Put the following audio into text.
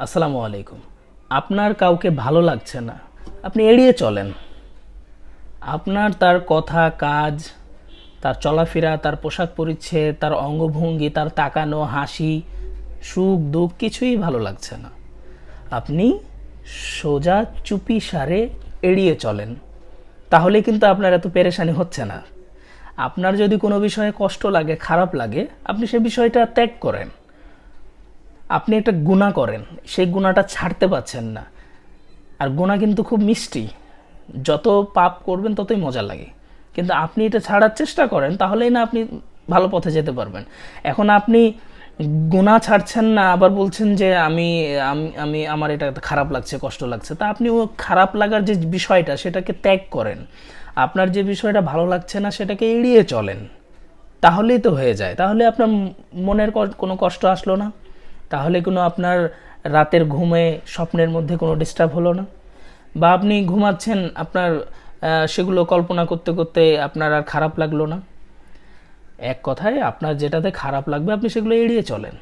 আসসালামু আলাইকুম। আপনার কাউকে ভালো লাগছে না, আপনি এড়িয়ে চলেন। আপনার তার কথা, কাজ, তার চলাফেরা, তার পোশাক পরিচ্ছদ, তার অঙ্গভঙ্গি, তার তাকানো, হাসি, সুখ দুঃখ কিছুই ভালো লাগছে না। আপনি সোজা চুপি সারে এড়িয়ে চলেন। তাহলে কিন্তু আপনার এত পেরেশানি হচ্ছে না। আপনার যদি কোনো বিষয়ে কষ্ট লাগে, খারাপ লাগে, আপনি সে বিষয়টা ত্যাগ করেন। আপনি একটা গুনাহ করেন, সেই গুনাহটা ছাড়তে পারছেন না। আর গুনাহ কিন্তু খুব মিষ্টি, যত পাপ করবেন ততই মজা লাগে। কিন্তু আপনি এটা ছাড়ার চেষ্টা করেন, তাহলেই না আপনি ভালো পথে যেতে পারবেন। এখন আপনি গুনাহ ছাড়ছেন না, আবার বলছেন যে আমি আমি আমি আমার এটা খারাপ লাগছে, কষ্ট লাগছে। তা আপনি ও খারাপ লাগার যে বিষয়টা সেটাকে ত্যাগ করেন। আপনার যে বিষয়টা ভালো লাগছে না সেটাকে এড়িয়ে চলেন। তাহলেই তো হয়ে যায়। তাহলে আপনার মনের কোনো কষ্ট আসলো না। তাহলে কোনো আপনার রাতের ঘুমে, স্বপ্নের মধ্যে কোনো ডিস্টার্ব হলো না। বা আপনি ঘুমাচ্ছেন, আপনার সেগুলো কল্পনা করতে করতে আপনার আর খারাপ লাগলো না। এক কথায় আপনার যেটাতে খারাপ লাগবে আপনি সেগুলো এড়িয়ে চলেন।